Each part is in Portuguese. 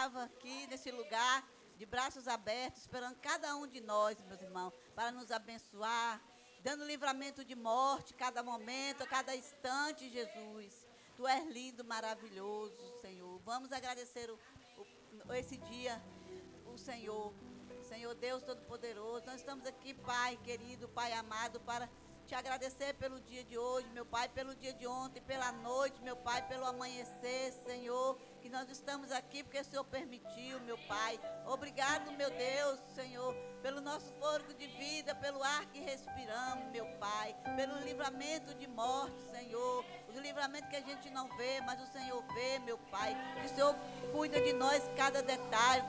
Estava aqui nesse lugar de braços abertos, esperando cada um de nós, meus irmãos, para nos abençoar, dando livramento de morte, cada momento, a cada instante, Jesus. Tu és lindo, maravilhoso, Senhor. Vamos agradecer esse dia, o Senhor. Senhor Deus Todo-Poderoso, nós estamos aqui, Pai querido, Pai amado, para te agradecer pelo dia de hoje, meu Pai, pelo dia de ontem, pela noite, meu Pai, pelo amanhecer, Senhor, que nós estamos aqui porque o Senhor permitiu, meu Pai. Obrigado, meu Deus, Senhor, pelo nosso fôlego de vida, pelo ar que respiramos, meu Pai, pelo livramento de morte, Senhor, o livramento que a gente não vê, mas o Senhor vê, meu Pai, que o Senhor cuida de nós cada detalhe,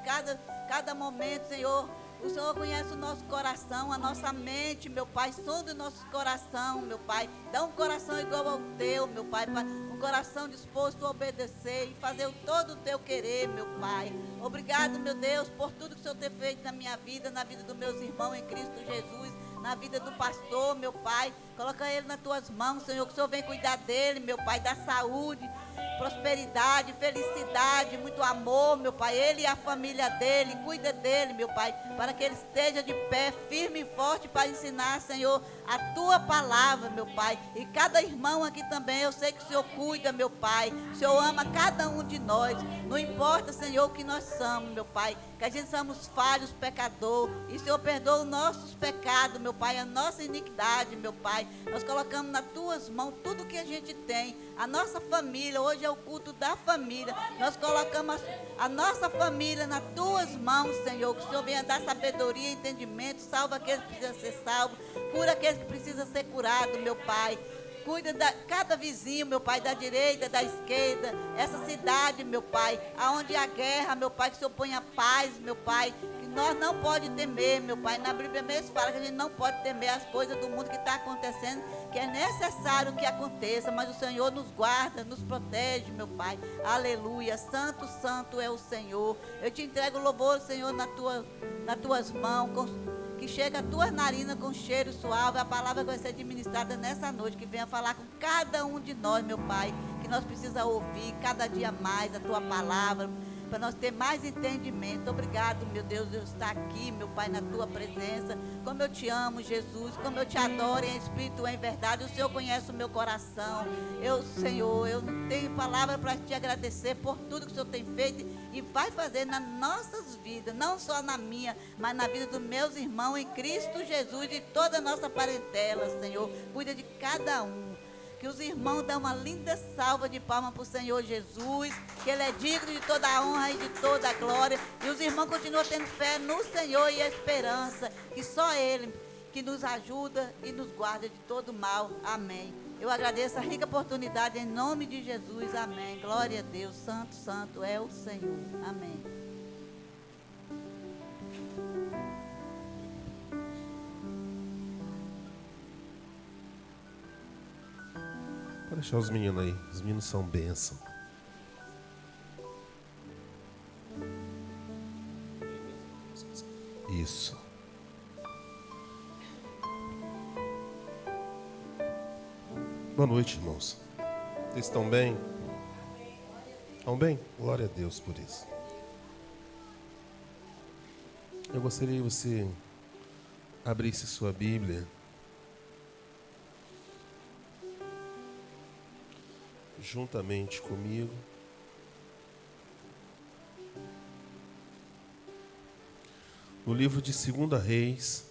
cada momento, Senhor. O Senhor conhece o nosso coração, a nossa mente, meu Pai. Sonda o nosso coração, meu Pai. Dá um coração igual ao teu, meu Pai. Um coração disposto a obedecer e fazer todo o teu querer, meu Pai. Obrigado, meu Deus, por tudo que o Senhor tem feito na minha vida, na vida dos meus irmãos em Cristo Jesus, na vida do pastor, meu Pai. Coloca ele nas tuas mãos, Senhor, que o Senhor vem cuidar dele, meu Pai, da saúde, prosperidade, felicidade, muito amor, meu Pai. Ele e a família dele, cuida dele, meu Pai, para que ele esteja de pé, firme e forte para ensinar, Senhor, a tua palavra, meu Pai. E cada irmão aqui também, eu sei que o Senhor cuida, meu Pai. O Senhor ama cada um de nós. Não importa, Senhor, o que nós somos, meu Pai, que a gente somos falhos, pecador. E o Senhor perdoa os nossos pecados, meu Pai, a nossa iniquidade, meu Pai. Nós colocamos nas tuas mãos tudo que a gente tem, a nossa família. Hoje é o culto da família. Nós colocamos a nossa família nas tuas mãos, Senhor. Que o Senhor venha dar sabedoria, entendimento, salva aqueles que precisam ser salvos, cura aqueles que precisam ser curados, meu Pai. Cuida de cada vizinho, meu Pai, da direita, da esquerda, essa cidade, meu Pai, aonde há guerra, meu Pai, que o Senhor ponha paz, meu Pai, que nós não pode temer, meu Pai. Na Bíblia mesmo fala que a gente não pode temer as coisas do mundo que está acontecendo, que é necessário que aconteça, mas o Senhor nos guarda, nos protege, meu Pai. Aleluia. Santo, santo é o Senhor. Eu te entrego o louvor, Senhor, nas tuas mãos, que chega a tuas narinas com cheiro suave, a palavra que vai ser administrada nessa noite, que venha falar com cada um de nós, meu Pai, que nós precisamos ouvir cada dia mais a tua palavra, para nós ter mais entendimento. Obrigado, meu Deus, eu estar aqui, meu Pai, na tua presença. Como eu te amo, Jesus, como eu te adoro em espírito e em verdade. O Senhor conhece o meu coração. Senhor, eu não tenho palavra para te agradecer por tudo que o Senhor tem feito e vai fazer nas nossas vidas, não só na minha, mas na vida dos meus irmãos em Cristo Jesus e toda a nossa parentela, Senhor. Cuida de cada um. Que os irmãos dão uma linda salva de palmas para o Senhor Jesus, que Ele é digno de toda a honra e de toda a glória. E os irmãos continuam tendo fé no Senhor e a esperança, que só Ele que nos ajuda e nos guarda de todo mal. Amém. Eu agradeço a rica oportunidade em nome de Jesus. Amém. Glória a Deus. Santo, santo é o Senhor. Amém. Pode deixar os meninos aí. Os meninos são bênção. Isso. Boa noite, irmãos. Vocês estão bem? Estão bem? Glória a Deus por isso. Eu gostaria que você abrisse sua Bíblia juntamente comigo no livro de 2 Reis,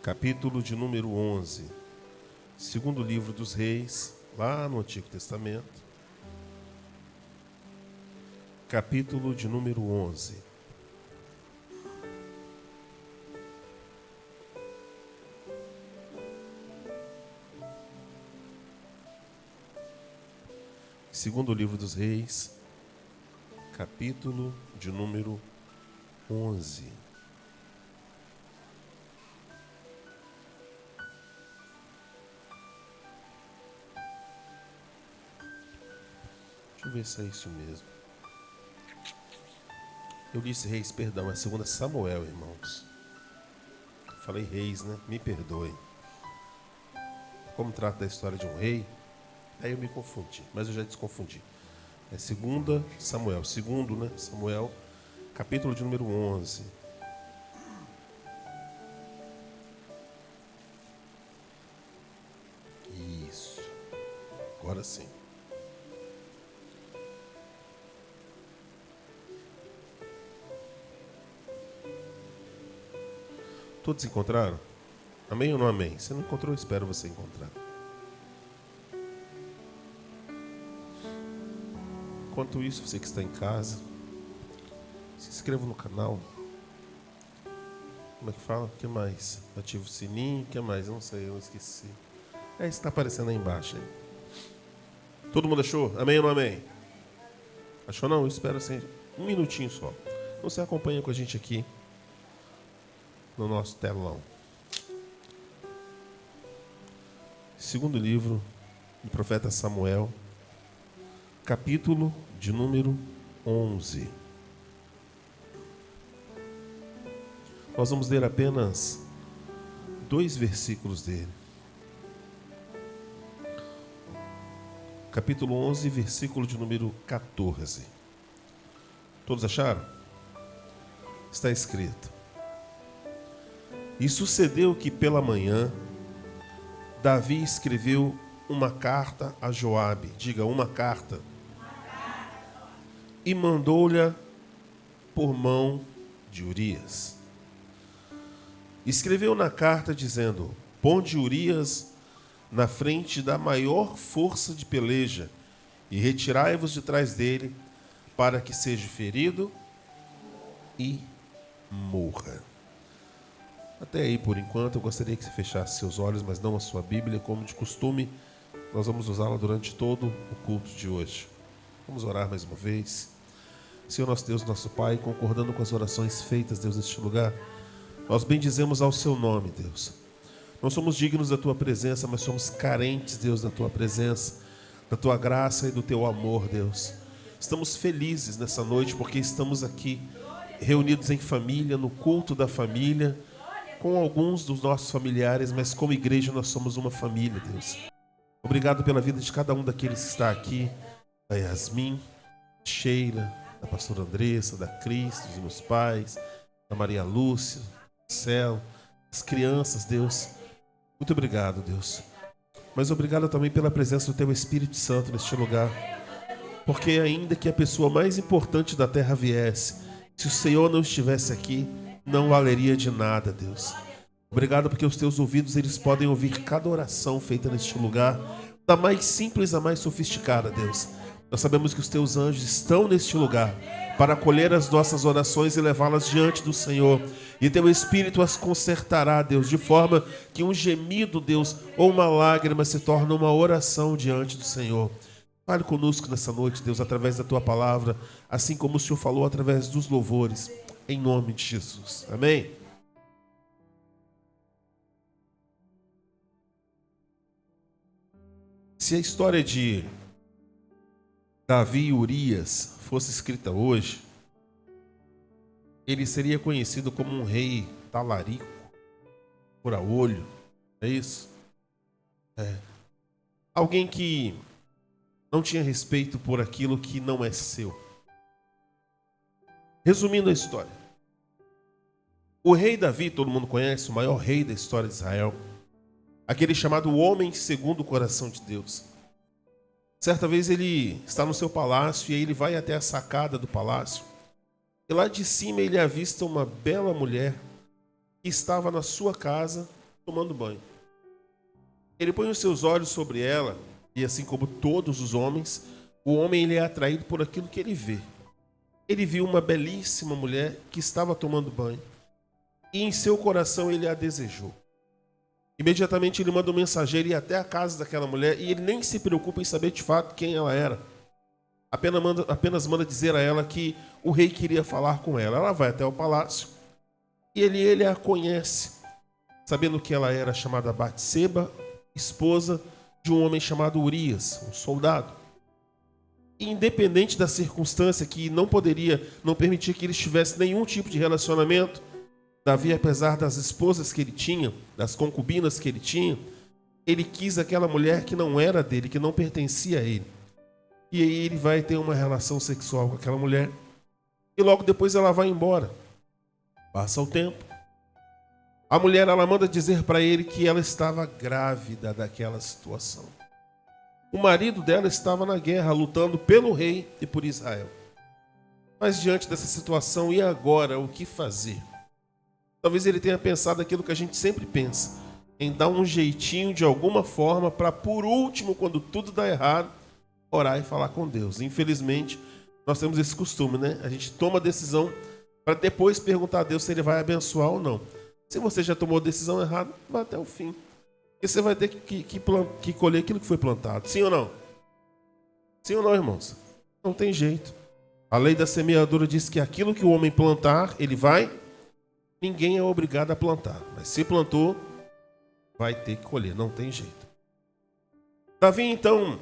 capítulo de número 11. Segundo livro dos Reis, lá no Antigo Testamento, capítulo de número 11. Segundo livro dos Reis, capítulo de número 11. Deixa eu ver se é isso mesmo. Eu disse Reis, perdão, é 2 Samuel, irmãos. Falei Reis, né? Me perdoem. Como trata da história de um rei, aí eu me confundi, mas eu já desconfundi. É 2 Samuel, Samuel, capítulo de número 11. Isso. Agora sim. Todos encontraram? Amém ou não amém? Se não encontrou, eu espero você encontrar. Enquanto isso, você que está em casa, se inscreva no canal. Como é que fala? O que mais? Ativa o sininho. O que mais? Eu não sei, eu esqueci. É isso que está aparecendo aí embaixo. Aí. Todo mundo achou? Amém ou não amém? Achou não? Eu espero assim, um minutinho só. Você acompanha com a gente aqui no nosso telão. Segundo livro do profeta Samuel, capítulo de número 11. Nós vamos ler apenas 2 versículos dele. Capítulo 11, versículo de número 14. Todos acharam? Está escrito: E sucedeu que pela manhã Davi escreveu uma carta a Joabe. Diga, uma carta. E mandou-lhe por mão de Urias. Escreveu na carta dizendo: Ponde Urias na frente da maior força de peleja e retirai-vos de trás dele, para que seja ferido e morra. Até aí, por enquanto, eu gostaria que você fechasse seus olhos, mas não a sua Bíblia, como de costume. Nós vamos usá-la durante todo o culto de hoje. Vamos orar mais uma vez. Senhor nosso Deus, nosso Pai, concordando com as orações feitas, Deus, neste lugar, nós bendizemos ao seu nome, Deus. Não somos dignos da tua presença, mas somos carentes, Deus, da tua presença, da tua graça e do teu amor, Deus. Estamos felizes nessa noite porque estamos aqui reunidos em família, no culto da família, com alguns dos nossos familiares, mas como igreja nós somos uma família, Deus. Obrigado pela vida de cada um daqueles que está aqui, da Yasmin, Sheila, da pastora Andressa, da Cris, dos meus pais, da Maria Lúcia, do Céu, as crianças, Deus. Muito obrigado, Deus. Mas obrigado também pela presença do teu Espírito Santo neste lugar. Porque ainda que a pessoa mais importante da terra viesse, se o Senhor não estivesse aqui, não valeria de nada, Deus. Obrigado porque os teus ouvidos, eles podem ouvir cada oração feita neste lugar, da mais simples à mais sofisticada, Deus. Nós sabemos que os teus anjos estão neste lugar para acolher as nossas orações e levá-las diante do Senhor. E teu Espírito as consertará, Deus, de forma que um gemido, Deus, ou uma lágrima se torna uma oração diante do Senhor. Fale conosco nessa noite, Deus, através da tua palavra, assim como o Senhor falou através dos louvores, em nome de Jesus. Amém? Se a história de Davi e Urias fosse escrita hoje, ele seria conhecido como um rei talarico, fura-olho, é isso? Alguém que não tinha respeito por aquilo que não é seu. Resumindo a história, o rei Davi, todo mundo conhece, o maior rei da história de Israel, aquele chamado homem segundo o coração de Deus. Certa vez ele está no seu palácio e aí ele vai até a sacada do palácio. E lá de cima ele avista uma bela mulher que estava na sua casa tomando banho. Ele põe os seus olhos sobre ela e, assim como todos os homens, o homem ele é atraído por aquilo que ele vê. Ele viu uma belíssima mulher que estava tomando banho e em seu coração ele a desejou. Imediatamente ele manda um mensageiro ir até a casa daquela mulher e ele nem se preocupa em saber de fato quem ela era. Apenas manda dizer a ela que o rei queria falar com ela. Ela vai até o palácio e ele a conhece, sabendo que ela era chamada Batseba, esposa de um homem chamado Urias, um soldado. E independente da circunstância que não permitia que eles tivessem nenhum tipo de relacionamento, Davi, apesar das esposas que ele tinha, das concubinas que ele tinha, ele quis aquela mulher que não era dele, que não pertencia a ele. E aí ele vai ter uma relação sexual com aquela mulher. E logo depois ela vai embora. Passa o tempo. A mulher, ela manda dizer para ele que ela estava grávida daquela situação. O marido dela estava na guerra, lutando pelo rei e por Israel. Mas diante dessa situação, e agora, o que fazer? Talvez ele tenha pensado aquilo que a gente sempre pensa, em dar um jeitinho de alguma forma para, por último, quando tudo dá errado, orar e falar com Deus. Infelizmente, nós temos esse costume, né? A gente toma a decisão para depois perguntar a Deus se ele vai abençoar ou não. Se você já tomou a decisão errada, vá até o fim. Porque você vai ter que colher aquilo que foi plantado. Sim ou não? Sim ou não, irmãos? Não tem jeito. A lei da semeadura diz que aquilo que o homem plantar, ele vai. Ninguém é obrigado a plantar. Mas se plantou, vai ter que colher. Não tem jeito. Davi, então,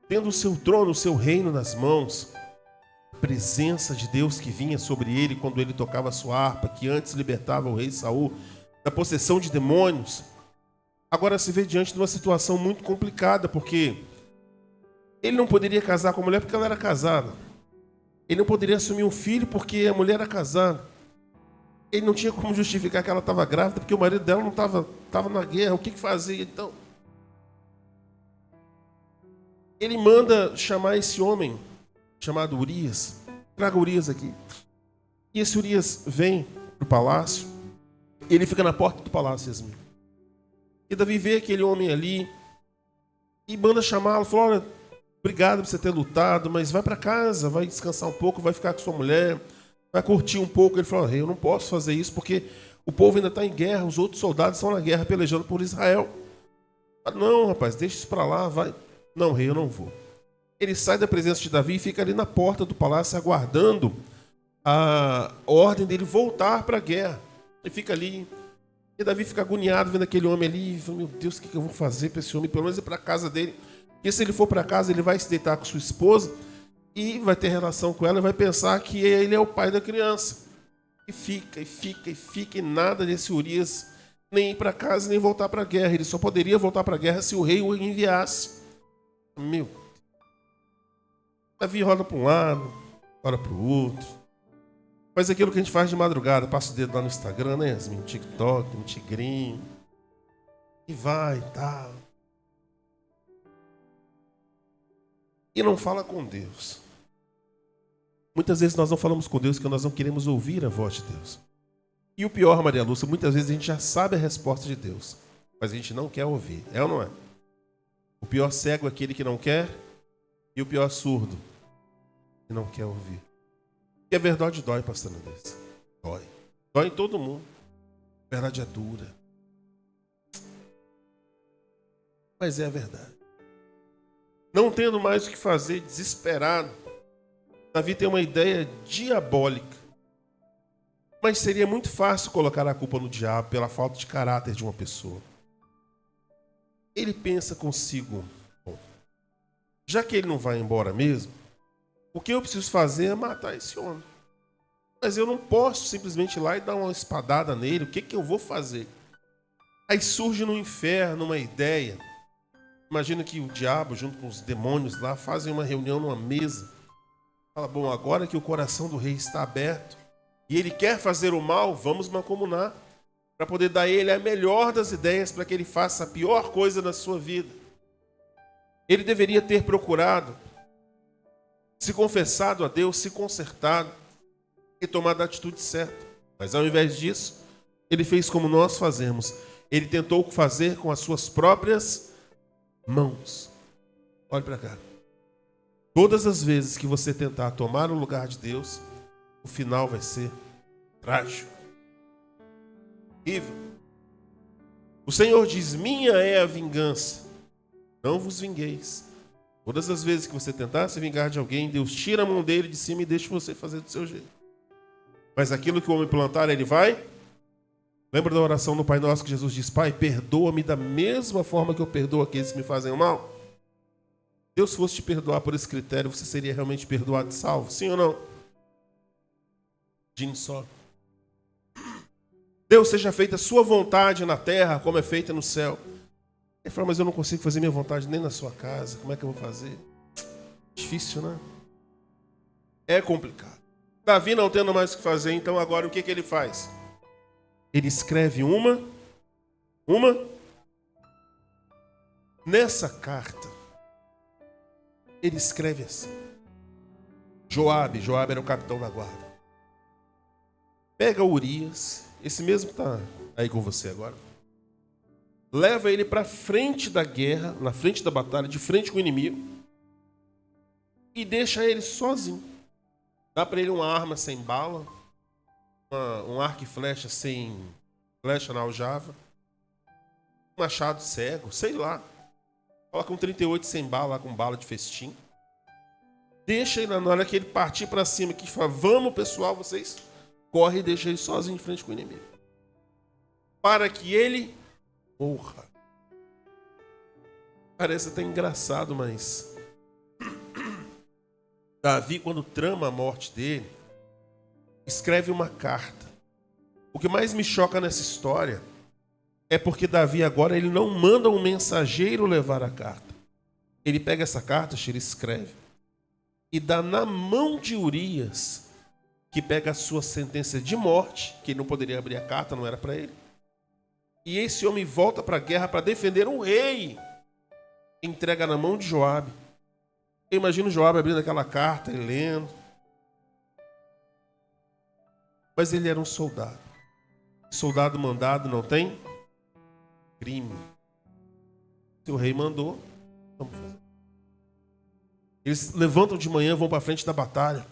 tendo o seu trono, o seu reino nas mãos, a presença de Deus que vinha sobre ele quando ele tocava a sua harpa, que antes libertava o rei Saul da possessão de demônios, agora se vê diante de uma situação muito complicada, porque ele não poderia casar com a mulher porque ela era casada. Ele não poderia assumir um filho porque a mulher era casada. Ele não tinha como justificar que ela estava grávida porque o marido dela não estava na guerra. O que fazia então? Ele manda chamar esse homem chamado Urias. Traga Urias aqui. E esse Urias vem para o palácio. E ele fica na porta do palácio, Yasmin. E Davi vê aquele homem ali e manda chamá-lo. Falou, olha, obrigado por você ter lutado, mas vai para casa, vai descansar um pouco, vai ficar com sua mulher, vai curtir um pouco. Ele falou, rei, eu não posso fazer isso porque o povo ainda está em guerra, os outros soldados estão na guerra pelejando por Israel. Não, rapaz, deixa isso para lá, vai. Não, rei, eu não vou. Ele sai da presença de Davi e fica ali na porta do palácio aguardando a ordem dele voltar para a guerra. Ele fica ali. E Davi fica agoniado vendo aquele homem ali. E fala, meu Deus, o que eu vou fazer para esse homem? Pelo menos ir para a casa dele. Porque se ele for para casa, ele vai se deitar com sua esposa e vai ter relação com ela e vai pensar que ele é o pai da criança. E fica, e fica, e fica. E nada desse Urias nem ir para casa, nem voltar para a guerra. Ele só poderia voltar para a guerra se o rei o enviasse. Meu Deus. Davi roda para um lado, roda para o outro. Faz aquilo que a gente faz de madrugada. Passa o dedo lá no Instagram, né? No TikTok, no Tigrinho. E vai e tal. E não fala com Deus. Muitas vezes nós não falamos com Deus porque nós não queremos ouvir a voz de Deus. E o pior, Maria Lúcia, muitas vezes a gente já sabe a resposta de Deus, mas a gente não quer ouvir. É ou não é? O pior cego é aquele que não quer e o pior surdo que não quer ouvir. E a verdade dói, pastor Andrés. Dói. Dói em todo mundo. A verdade é dura. Mas é a verdade. Não tendo mais o que fazer, desesperado, Davi tem uma ideia diabólica. Mas seria muito fácil colocar a culpa no diabo pela falta de caráter de uma pessoa. Ele pensa consigo, bom, já que ele não vai embora mesmo, o que eu preciso fazer é matar esse homem. Mas eu não posso simplesmente ir lá e dar uma espadada nele. O que eu vou fazer? Aí surge no inferno uma ideia. Imagina que o diabo, junto com os demônios lá, fazem uma reunião numa mesa. Fala, bom, agora que o coração do rei está aberto e ele quer fazer o mal, vamos mancomunar para poder dar a ele a melhor das ideias para que ele faça a pior coisa na sua vida. Ele deveria ter procurado se confessado a Deus, se consertado e tomado a atitude certa. Mas ao invés disso, ele fez como nós fazemos. Ele tentou fazer com as suas próprias mãos. Olhe para cá. Todas as vezes que você tentar tomar o lugar de Deus, o final vai ser trágico. Horrível. O Senhor diz, minha é a vingança. Não vos vingueis. Todas as vezes que você tentar se vingar de alguém, Deus tira a mão dele de cima e deixa você fazer do seu jeito. Mas aquilo que o homem plantar, ele vai. Lembra da oração no Pai Nosso que Jesus diz, Pai, perdoa-me da mesma forma que eu perdoo aqueles que me fazem o mal? Deus fosse te perdoar por esse critério, você seria realmente perdoado e salvo? Sim ou não? Diz só. Deus, seja feita a sua vontade na terra, como é feita no céu. Ele falou, mas eu não consigo fazer minha vontade nem na sua casa. Como é que eu vou fazer? Difícil, né? É complicado. Davi não tendo mais o que fazer, então agora o que ele faz? Ele escreve uma. Nessa carta, ele escreve assim. Joabe era o capitão da guarda. Pega Urias, esse mesmo está aí com você agora. Leva ele para frente da guerra, na frente da batalha, de frente com o inimigo. E deixa ele sozinho. Dá para ele uma arma sem bala, um arco e flecha sem flecha na aljava, um machado cego, sei lá. Coloca um 38 sem bala, com bala de festim. Deixa ele, na hora que ele partir para cima, que fala, vamos pessoal, vocês corre e deixa ele sozinho de frente com o inimigo. Para que ele morra. Parece até engraçado, mas Davi, quando trama a morte dele, escreve uma carta. O que mais me choca nessa história é porque Davi agora ele não manda um mensageiro levar a carta. Ele pega essa carta, ele escreve e dá na mão de Urias, que pega a sua sentença de morte, que ele não poderia abrir a carta, não era para ele. E esse homem volta para a guerra para defender um rei. Entrega na mão de Joabe. Eu imagino Joabe abrindo aquela carta e lendo. Mas ele era um soldado. Soldado mandado não tem crime. Se o rei mandou, vamos fazer. Eles levantam de manhã, vão para frente da batalha.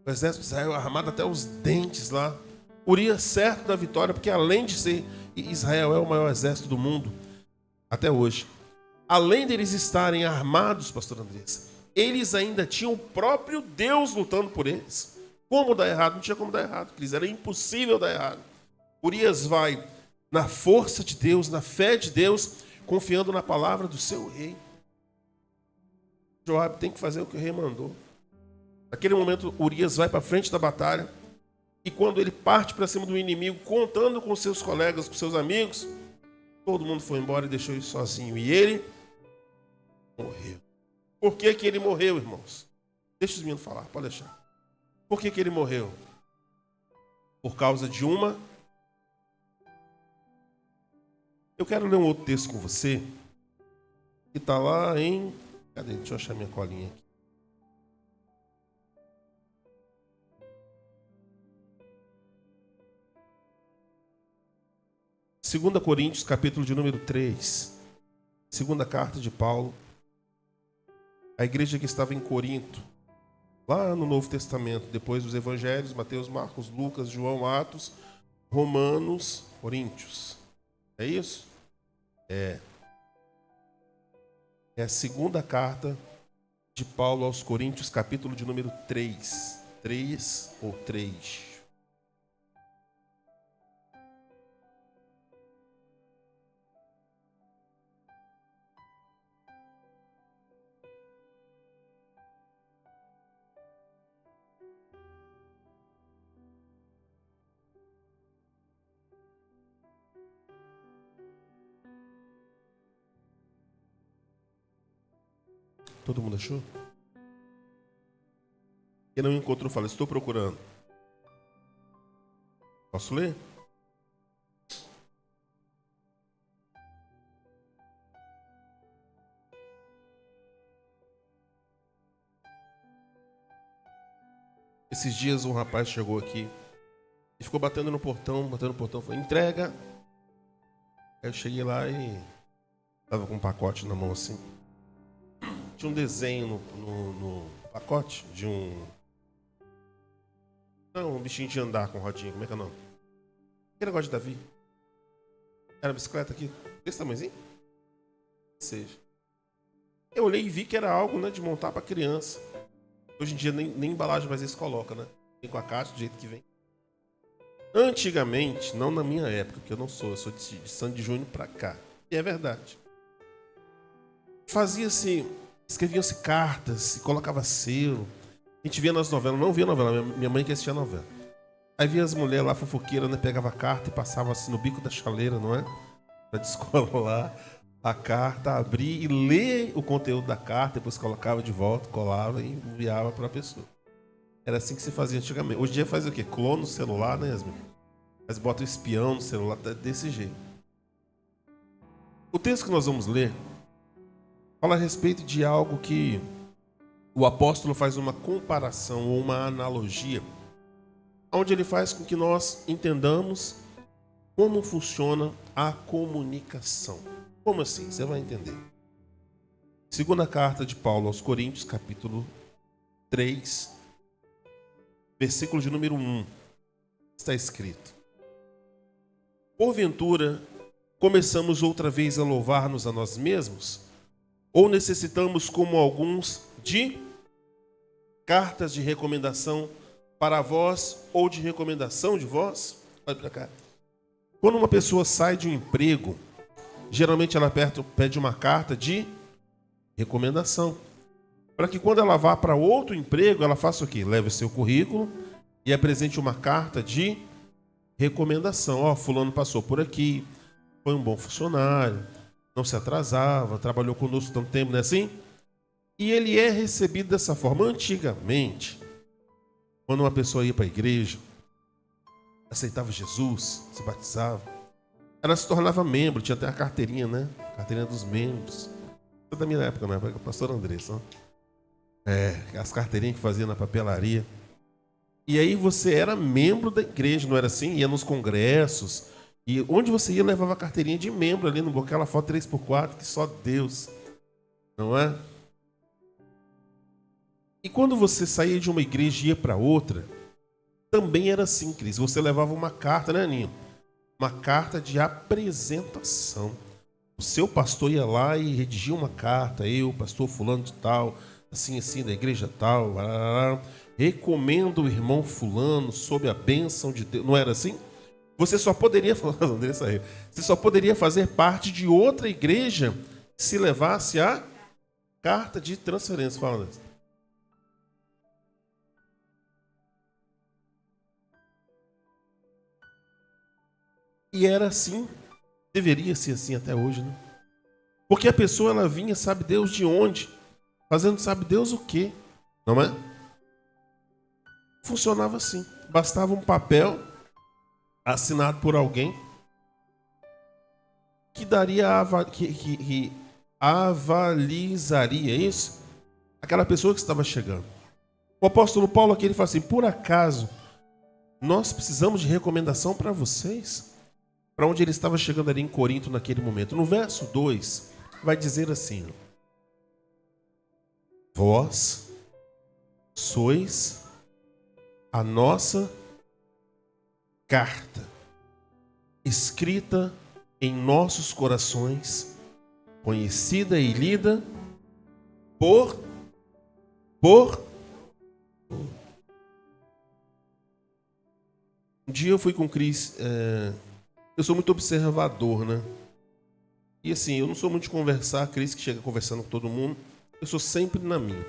O exército de Israel armado até os dentes lá. Urias certo da vitória, porque além de ser Israel é o maior exército do mundo até hoje. Além deles estarem armados, pastor Andressa, eles ainda tinham o próprio Deus lutando por eles. Como dar errado? Não tinha como dar errado, porque era impossível dar errado. Urias vai na força de Deus, na fé de Deus, confiando na palavra do seu rei. Joabe tem que fazer o que o rei mandou. Naquele momento, Urias vai para frente da batalha, e quando ele parte para cima do inimigo, contando com seus colegas, com seus amigos, todo mundo foi embora e deixou ele sozinho. E ele morreu. Por que que ele morreu, irmãos? Deixa os meninos falar, pode deixar. Por que que ele morreu? Por causa de uma... Eu quero ler um outro texto com você, que está lá em... Cadê? Deixa eu achar minha colinha aqui. Segunda Coríntios, capítulo de número 3. Segunda carta de Paulo. A igreja que estava em Corinto, lá no Novo Testamento, depois dos evangelhos, Mateus, Marcos, Lucas, João, Atos, Romanos, Coríntios. É isso? É. É a segunda carta de Paulo aos Coríntios, capítulo de número 3. 3 ou 3. Todo mundo achou? Quem não encontrou, fala, estou procurando. Posso ler? Esses dias um rapaz chegou aqui e ficou batendo no portão, falou, entrega. Aí eu cheguei lá e estava com um pacote na mão assim. Tinha um desenho no pacote de um bichinho de andar com rodinha, como é que é o nome? Aquele negócio de Davi. Era bicicleta aqui, desse tamanhozinho? Seja. Eu olhei e vi que era algo, né, de montar para criança. Hoje em dia nem embalagem mais eles colocam, né? Vem com a caixa do jeito que vem. Antigamente, não na minha época, que eu sou de Santo de Junho para cá. E é verdade. Fazia-se... Escreviam-se cartas e colocava selo. A gente via nas novelas, não via novela, minha mãe que assistia novela. Aí via as mulheres lá, fofoqueiras, né? Pegava a carta e passava assim no bico da chaleira, não é? Pra descolar a carta, abrir e ler o conteúdo da carta, depois colocava de volta, colava e enviava para a pessoa. Era assim que se fazia antigamente. Hoje em dia faz o quê? Clona no celular, né, Yasmin? Mas bota o espião no celular, desse jeito. O texto que nós vamos ler fala a respeito de algo que o apóstolo faz uma comparação ou uma analogia, onde ele faz com que nós entendamos como funciona a comunicação. Como assim? Você vai entender. Segunda carta de Paulo aos Coríntios, capítulo 3, versículo de número 1. Está escrito: porventura, começamos outra vez a louvar-nos a nós mesmos? Ou necessitamos, como alguns, de cartas de recomendação para vós ou de recomendação de vós? Olha para cá. Quando uma pessoa sai de um emprego, geralmente ela pede uma carta de recomendação. Para que quando ela vá para outro emprego, ela faça o quê? Leve o seu currículo e apresente uma carta de recomendação. Ó, fulano passou por aqui, foi um bom funcionário, não se atrasava, trabalhou conosco tanto tempo, não é assim? E ele é recebido dessa forma. Antigamente, quando uma pessoa ia para a igreja, aceitava Jesus, se batizava, ela se tornava membro, tinha até a carteirinha, né? Carteirinha dos membros. É da minha época, né? Pastor Andressa. As carteirinhas que fazia na papelaria. E aí você era membro da igreja, não era assim? Ia nos congressos. E onde você ia, levava a carteirinha de membro ali, no aquela foto 3x4, que só Deus. Não é? E quando você saía de uma igreja e ia para outra, também era assim, Cris. Você levava uma carta, né, Aninha? Uma carta de apresentação. O seu pastor ia lá e redigia uma carta. Eu, pastor fulano de tal, assim, da igreja tal. Recomendo o irmão fulano sob a bênção de Deus. Não era assim? Você só poderia, você só poderia fazer parte de outra igreja se levasse a carta de transferência. Fala, Andressa. E era assim, deveria ser assim até hoje, né? Porque a pessoa, ela vinha, sabe Deus de onde? Fazendo sabe Deus o quê? Não é? Funcionava assim. Bastava um papel assinado por alguém que daria que avalizaria isso, aquela pessoa que estava chegando. O apóstolo Paulo aqui, ele fala assim: por acaso nós precisamos de recomendação para vocês? Para onde ele estava chegando ali em Corinto naquele momento. No verso 2, vai dizer assim: vós sois a nossa carta, escrita em nossos corações, conhecida e lida por um dia eu fui com o Cris. Eu sou muito observador, né? E assim, eu não sou muito de conversar, Cris que chega conversando com todo mundo. Eu sou sempre na minha.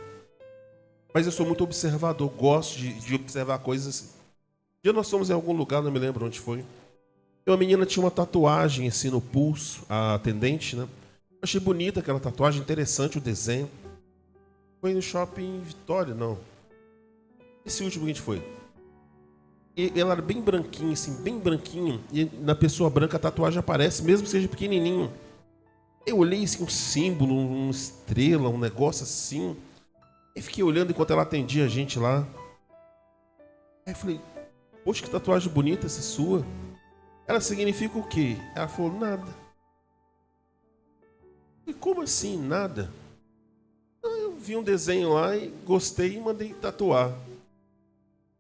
Mas eu sou muito observador, gosto de observar coisas assim. Um dia nós fomos em algum lugar, não me lembro onde foi. E uma menina tinha uma tatuagem assim no pulso, a atendente, né? Eu achei bonita aquela tatuagem, interessante o desenho. Foi no shopping Vitória, não. Esse último que a gente foi. E ela era bem branquinha, assim, bem branquinha. E na pessoa branca a tatuagem aparece, mesmo que seja pequenininho. Eu olhei assim, um símbolo, uma estrela, um negócio assim. E fiquei olhando enquanto ela atendia a gente lá. Aí eu falei: poxa, que tatuagem bonita essa sua. Ela significa o quê? Ela falou: nada. E como assim, nada? Eu vi um desenho lá e gostei e mandei tatuar.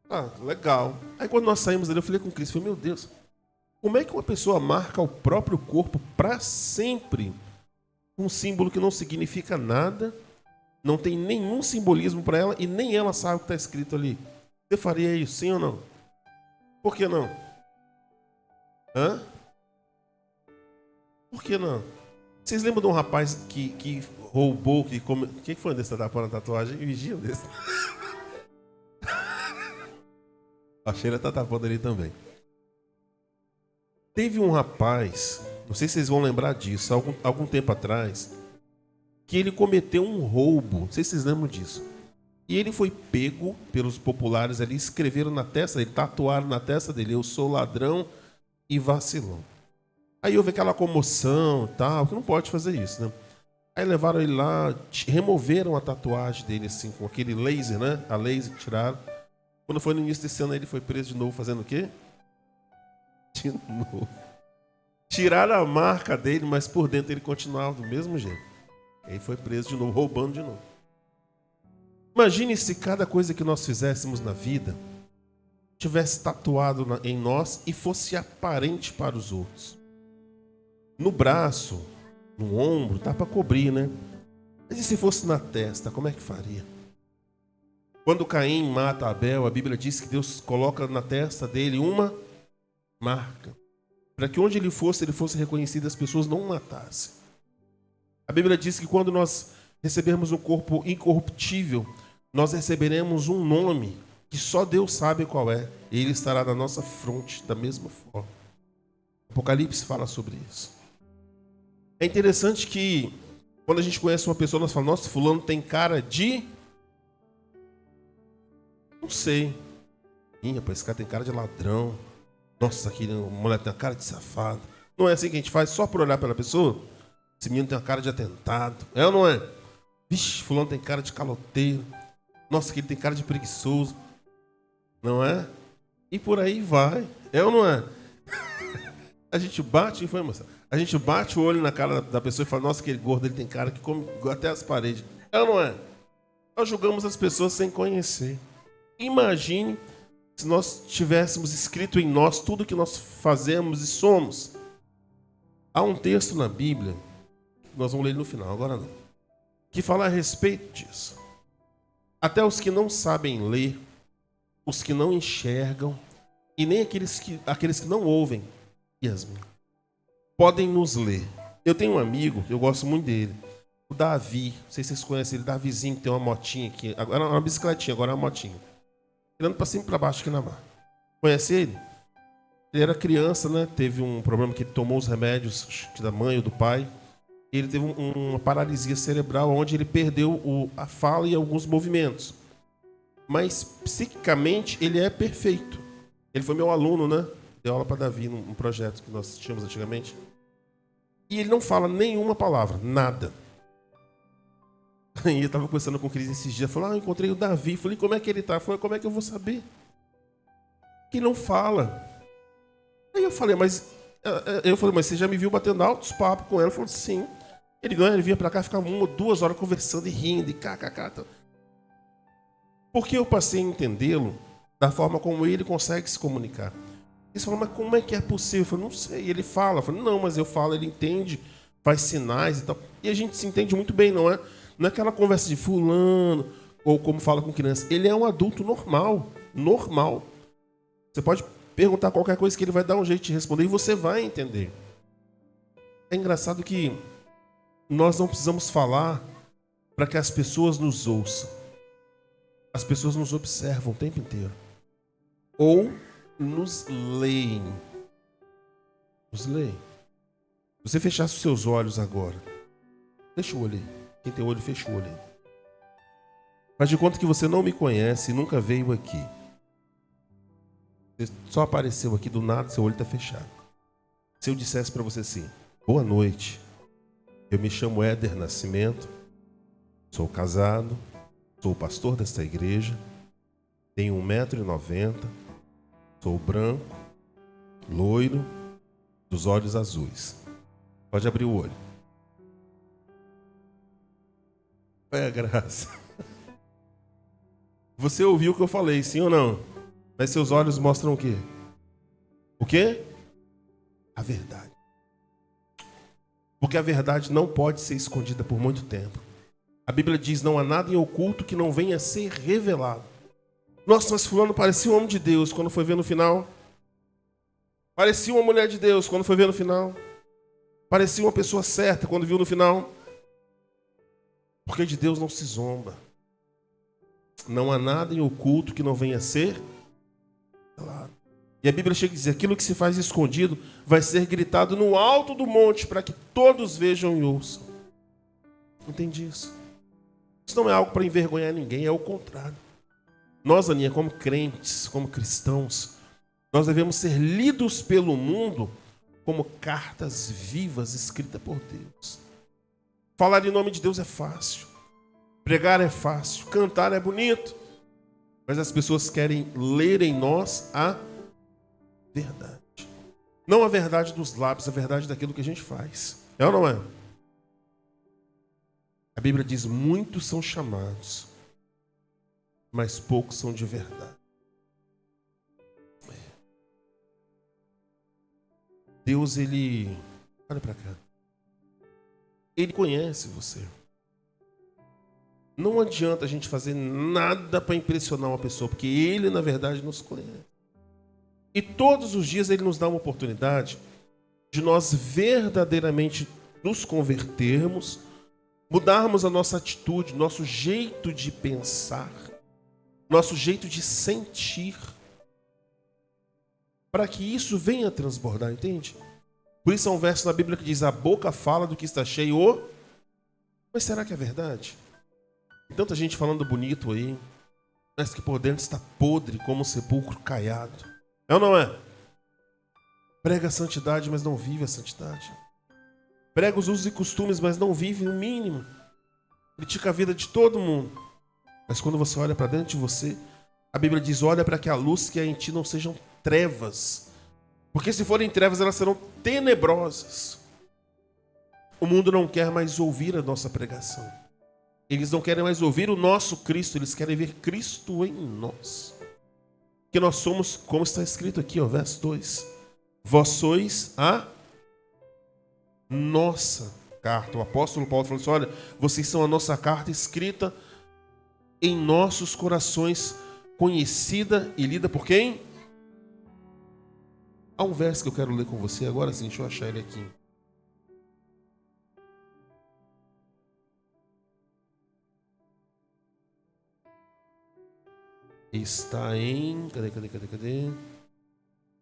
Ah, legal. Aí quando nós saímos dali, eu falei com o Cris, falei: meu Deus, como é que uma pessoa marca o próprio corpo para sempre? Um símbolo que não significa nada, não tem nenhum simbolismo para ela e nem ela sabe o que está escrito ali. Você faria isso, sim ou não? Por que não? Hã? Por que não? Vocês lembram de um rapaz que roubou, que foi desse tapando a tatuagem? Vigia desse. A Sheila está tapando ali também. Teve um rapaz não sei se vocês vão lembrar disso, algum tempo atrás, que ele cometeu um roubo, não sei se vocês lembram disso. E ele foi pego pelos populares ali, escreveram na testa dele, tatuaram na testa dele: eu sou ladrão e vacilão. Aí houve aquela comoção e tal, que não pode fazer isso, né? Aí levaram ele lá, removeram a tatuagem dele assim, com aquele laser, né? A laser, tiraram. Quando foi no início desse ano, ele foi preso de novo, fazendo o quê? De novo. Tiraram a marca dele, mas por dentro ele continuava do mesmo jeito. Aí foi preso de novo, roubando de novo. Imagine se cada coisa que nós fizéssemos na vida tivesse tatuado em nós e fosse aparente para os outros. No braço, no ombro, dá para cobrir, né? Mas e se fosse na testa, como é que faria? Quando Caim mata Abel, a Bíblia diz que Deus coloca na testa dele uma marca, para que onde ele fosse reconhecido, as pessoas não o matassem. A Bíblia diz que quando nós recebermos um corpo incorruptível, nós receberemos um nome que só Deus sabe qual é, e ele estará na nossa fronte da mesma forma. Apocalipse fala sobre isso. É interessante que quando a gente conhece uma pessoa, nós falamos: nossa, fulano tem cara de... não sei. Ih, rapaz, esse cara tem cara de ladrão. Nossa, aquele mulher tem uma cara de safado. Não é assim que a gente faz só por olhar pela pessoa? Esse menino tem uma cara de atentado. É ou não é? Vixe, fulano tem cara de caloteiro. Nossa, que ele tem cara de preguiçoso. Não é? E por aí vai. É ou não é? A gente bate informação. A gente bate o olho na cara da pessoa e fala: nossa, aquele gordo, ele tem cara que come até as paredes. É ou não é? Nós julgamos as pessoas sem conhecer. Imagine se nós tivéssemos escrito em nós tudo que nós fazemos e somos. Há um texto na Bíblia, nós vamos ler no final, agora não, que fala a respeito disso. Até os que não sabem ler, os que não enxergam, e nem aqueles que não ouvem, Yasmin, podem nos ler. Eu tenho um amigo, eu gosto muito dele, o Davi. Não sei se vocês conhecem ele, Davizinho, que tem uma motinha aqui, agora uma bicicletinha, agora é uma motinha. Tirando para cima e para baixo aqui na mar. Conhece ele? Ele era criança, né? Teve um problema que ele tomou os remédios da mãe ou do pai. Ele teve uma paralisia cerebral, onde ele perdeu a fala e alguns movimentos. Mas, psiquicamente, ele é perfeito. Ele foi meu aluno, né? Deu aula para Davi num projeto que nós tínhamos antigamente. E ele não fala nenhuma palavra, nada. E eu estava conversando com o Cris esses dias. Falou: eu encontrei o Davi. Falei: como é que ele está? Falei: como é que eu vou saber? Que ele não fala. Aí eu falei: mas você já me viu batendo altos papos com ela? Ele falou: sim. Ele vinha para cá, ficava 1 ou 2 horas conversando e rindo, e kkk. Porque eu passei a entendê-lo da forma como ele consegue se comunicar. Eles falam: mas como é que é possível? Eu falei: não sei. Ele fala. Eu falei: não, mas eu falo, ele entende, faz sinais e tal. E a gente se entende muito bem, não é? Não é aquela conversa de fulano, ou como fala com criança. Ele é um adulto normal. Normal. Você pode perguntar qualquer coisa que ele vai dar um jeito de responder e você vai entender. É engraçado que nós não precisamos falar para que as pessoas nos ouçam. As pessoas nos observam o tempo inteiro. Ou nos leem. Nos leem. Se você fechasse os seus olhos agora, deixa o olho aí. Quem tem olho, fecha o olho aí. Faz de conta que você não me conhece e nunca veio aqui. Você só apareceu aqui do nada, seu olho está fechado. Se eu dissesse para você assim: boa noite, eu me chamo Éder Nascimento, sou casado, sou o pastor desta igreja, tenho 1,90 m, sou branco, loiro, dos olhos azuis. Pode abrir o olho. Qual é a graça? Você ouviu o que eu falei, sim ou não? Mas seus olhos mostram o quê? O quê? A verdade. Porque a verdade não pode ser escondida por muito tempo. A Bíblia diz: não há nada em oculto que não venha a ser revelado. Nossa, mas fulano parecia um homem de Deus quando foi ver no final. Parecia uma mulher de Deus quando foi ver no final. Parecia uma pessoa certa quando viu no final. Porque de Deus não se zomba. Não há nada em oculto que não venha a ser revelado. E a Bíblia chega a dizer, aquilo que se faz escondido vai ser gritado no alto do monte, para que todos vejam e ouçam. Entende isso? Isso não é algo para envergonhar ninguém, é o contrário. Nós, Aninha, como crentes, como cristãos, nós devemos ser lidos pelo mundo como cartas vivas escritas por Deus. Falar em nome de Deus é fácil. Pregar é fácil. Cantar é bonito. Mas as pessoas querem ler em nós a verdade. Não a verdade dos lábios, a verdade daquilo que a gente faz. É ou não é? A Bíblia diz, muitos são chamados, mas poucos são de verdade. Deus, Ele... Olha para cá. Ele conhece você. Não adianta a gente fazer nada para impressionar uma pessoa, porque Ele, na verdade, nos conhece. E todos os dias Ele nos dá uma oportunidade de nós verdadeiramente nos convertermos, mudarmos a nossa atitude, nosso jeito de pensar, nosso jeito de sentir, para que isso venha a transbordar, entende? Por isso há um verso na Bíblia que diz, a boca fala do que está cheio. Mas será que é verdade? Tanta gente falando bonito aí, mas que por dentro está podre como um sepulcro caiado. É ou não é? Prega a santidade, mas não vive a santidade. Prega os usos e costumes, mas não vive o mínimo. Critica a vida de todo mundo. Mas quando você olha para dentro de você, a Bíblia diz, olha para que a luz que há em ti não sejam trevas. Porque se forem trevas, elas serão tenebrosas. O mundo não quer mais ouvir a nossa pregação. Eles não querem mais ouvir o nosso Cristo, eles querem ver Cristo em nós. Que nós somos, como está escrito aqui, verso 2. Vós sois a nossa carta. O apóstolo Paulo falou assim, olha, vocês são a nossa carta escrita em nossos corações, conhecida e lida por quem? Há um verso que eu quero ler com você agora, sim, deixa eu achar ele aqui. Está em... Cadê?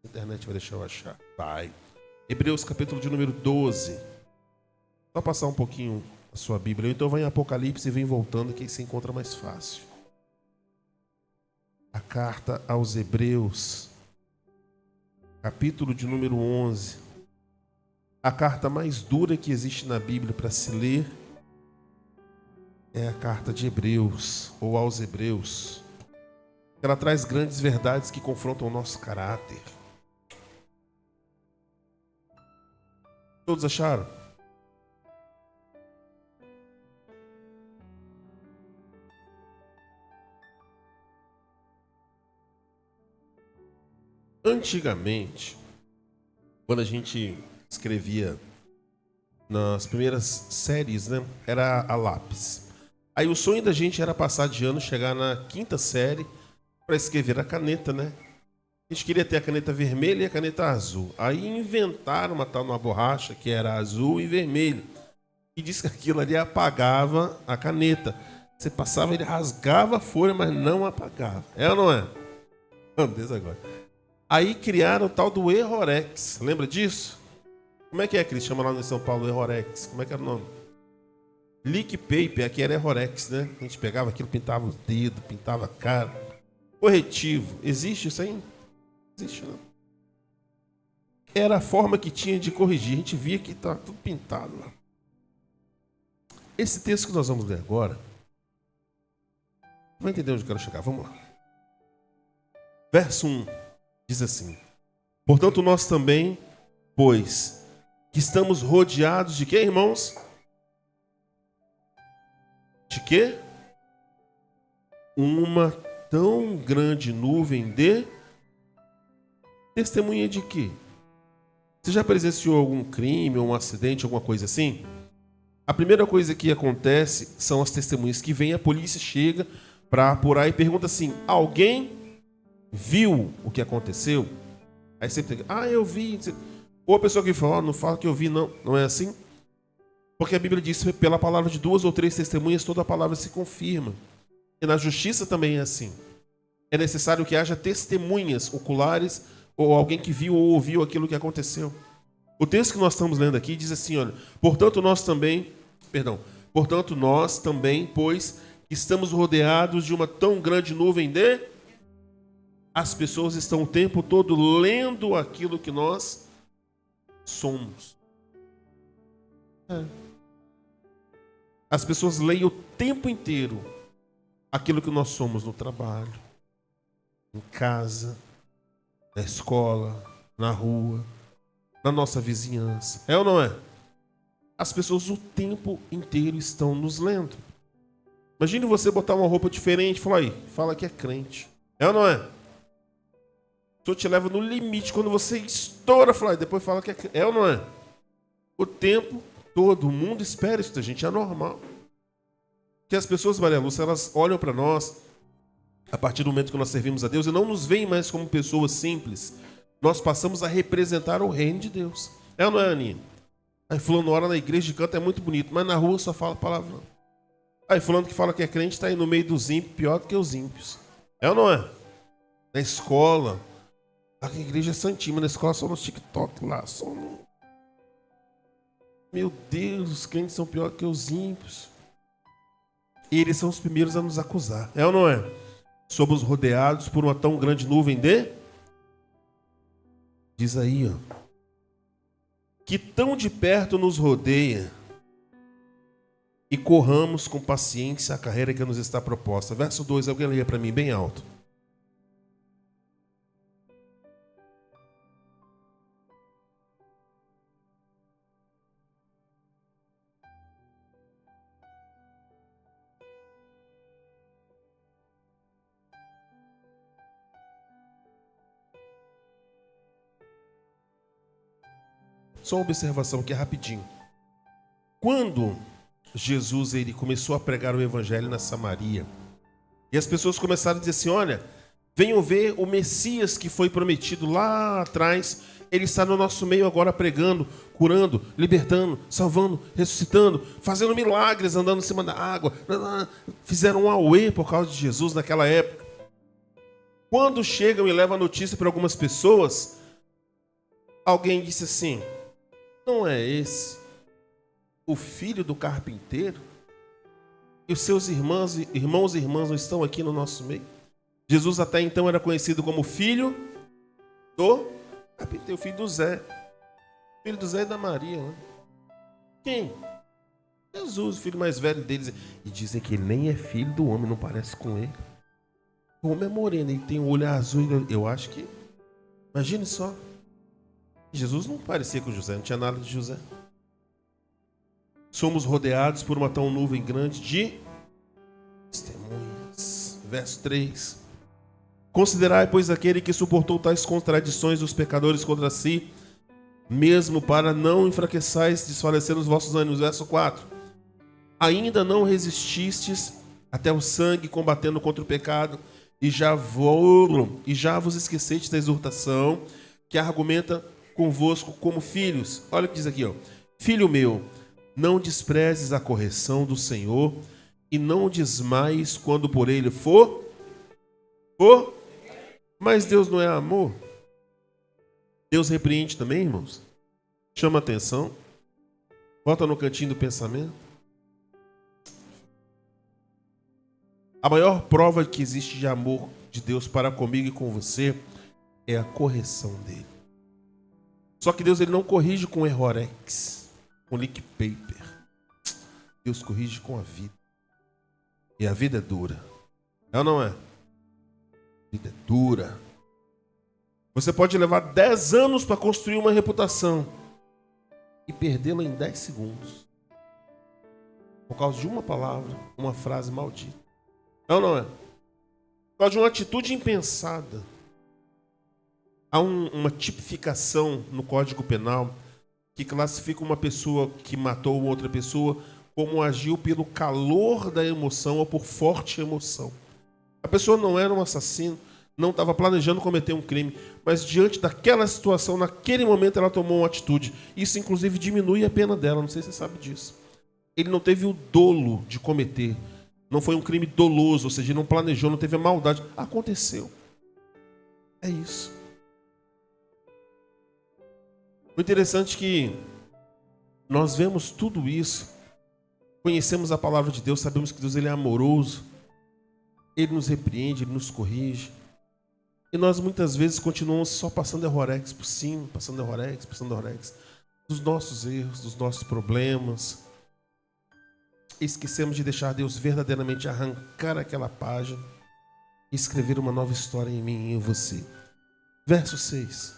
A internet vai deixar eu achar. Vai. Hebreus capítulo de número 12. Só passar um pouquinho a sua Bíblia. Então vai em Apocalipse e vem voltando, que aí se encontra mais fácil. A carta aos Hebreus, capítulo de número 11. A carta mais dura que existe na Bíblia para se ler é a carta de Hebreus, ou aos Hebreus. Ela traz grandes verdades que confrontam o nosso caráter. Todos acharam? Antigamente, quando a gente escrevia nas primeiras séries, né, era a lápis. Aí o sonho da gente era passar de ano, chegar na quinta série para escrever a caneta, né? A gente queria ter a caneta vermelha e a caneta azul. Aí inventaram uma tal numa borracha que era azul e vermelho. E disse que aquilo ali apagava a caneta. Você passava, ele rasgava a folha, mas não apagava. É ou não é? Vamos ver agora. Aí criaram o tal do Errorex. Lembra disso? Como é que Cris? Chama lá no São Paulo Errorex. Como é que era o nome? Lick Paper, aqui era Errorex, né? A gente pegava aquilo, pintava os dedos, pintava a cara. Corretivo. Existe isso aí? Não existe, não. Era a forma que tinha de corrigir. A gente via que estava tudo pintado lá. Esse texto que nós vamos ler agora, vai entender onde eu quero chegar. Vamos lá. Verso 1 diz assim: portanto, nós também, pois que estamos rodeados de quê, irmãos? De quê? Uma tão grande nuvem de testemunha de quê? Você já presenciou algum crime, ou um acidente, alguma coisa assim? A primeira coisa que acontece são as testemunhas que vêm, a polícia chega para apurar e pergunta assim: alguém viu o que aconteceu? Aí sempre tem, eu vi. Ou a pessoa que fala, não fala que eu vi, não. Não é assim? Porque a Bíblia diz que pela palavra de 2 ou 3 testemunhas, toda a palavra se confirma. E na justiça também é assim. É necessário que haja testemunhas oculares ou alguém que viu ou ouviu aquilo que aconteceu. O texto que nós estamos lendo aqui diz assim, olha, portanto nós também, pois estamos rodeados de uma tão grande nuvem de... As pessoas estão o tempo todo lendo aquilo que nós somos. As pessoas leem o tempo inteiro aquilo que nós somos no trabalho, em casa, na escola, na rua, na nossa vizinhança. É ou não é? As pessoas o tempo inteiro estão nos lendo. Imagine você botar uma roupa diferente e falar aí, fala que é crente. É ou não é? O Senhor te leva no limite. Quando você estoura, fala aí, depois fala que é crente. É ou não é? O tempo todo, o mundo espera isso da gente, é normal. Que as pessoas, Maria Lúcia, elas olham para nós a partir do momento que nós servimos a Deus e não nos veem mais como pessoas simples. Nós passamos a representar o reino de Deus. É ou não é, Aninha? Aí fulano ora na igreja de canto é muito bonito, mas na rua só fala palavrão. Aí fulano que fala que é crente está aí no meio dos ímpios, pior do que os ímpios. É ou não é? Na escola, a igreja é santinha, na escola só no TikTok lá, só no... Meu Deus, os crentes são pior que os ímpios. E eles são os primeiros a nos acusar. É ou não é? Somos rodeados por uma tão grande nuvem de... Diz aí, ó. Que tão de perto nos rodeia e corramos com paciência a carreira que nos está proposta. Verso 2, alguém leia para mim bem alto. Só uma observação aqui rapidinho. Quando Jesus ele começou a pregar o evangelho na Samaria, e as pessoas começaram a dizer assim, olha, venham ver o Messias que foi prometido lá atrás, ele está no nosso meio agora pregando, curando, libertando, salvando, ressuscitando, fazendo milagres, andando em cima da água. Fizeram um auê por causa de Jesus naquela época. Quando chegam e levam a notícia para algumas pessoas, alguém disse assim, não é esse o filho do carpinteiro? E os seus irmãos e irmãs não estão aqui no nosso meio? Jesus até então era conhecido como filho do carpinteiro, filho do Zé. Filho do Zé e da Maria. Né? Quem? Jesus, o filho mais velho deles. E dizem que ele nem é filho do homem, não parece com ele. O homem é moreno, ele tem o olho azul. Eu acho que... Imagine só. Jesus não parecia com José, não tinha nada de José. Somos rodeados por uma tão nuvem grande de testemunhas. Verso 3. Considerai, pois, aquele que suportou tais contradições dos pecadores contra si, mesmo para não enfraqueçais, desfalecer os vossos ânimos. Verso 4. Ainda não resististes até o sangue, combatendo contra o pecado, e já vos esquecestes da exortação que argumenta convosco como filhos. Olha o que diz aqui, ó. Filho meu, não desprezes a correção do Senhor e não desmaies quando por ele for. Mas Deus não é amor. Deus repreende também, irmãos. Chama atenção. Bota no cantinho do pensamento. A maior prova que existe de amor de Deus para comigo e com você é a correção dele. Só que Deus ele não corrige com errorex, com lick paper. Deus corrige com a vida. E a vida é dura. É ou não é? A vida é dura. Você pode levar 10 anos para construir uma reputação e perdê-la em 10 segundos. Por causa de uma palavra, uma frase maldita. É ou não é? Por causa de uma atitude impensada. Há uma tipificação no Código Penal que classifica uma pessoa que matou outra pessoa como agiu pelo calor da emoção ou por forte emoção. A pessoa não era um assassino, não estava planejando cometer um crime, mas diante daquela situação, naquele momento ela tomou uma atitude. Isso inclusive diminui a pena dela, não sei se você sabe disso. Ele não teve o dolo de cometer, não foi um crime doloso, ou seja, não planejou, não teve a maldade. Aconteceu. É isso. O interessante é que nós vemos tudo isso, conhecemos a palavra de Deus, sabemos que Deus ele é amoroso, Ele nos repreende, Ele nos corrige. E nós muitas vezes continuamos só passando errorex por cima, passando errorex, dos nossos erros, dos nossos problemas. Esquecemos de deixar Deus verdadeiramente arrancar aquela página e escrever uma nova história em mim e em você. Verso 6.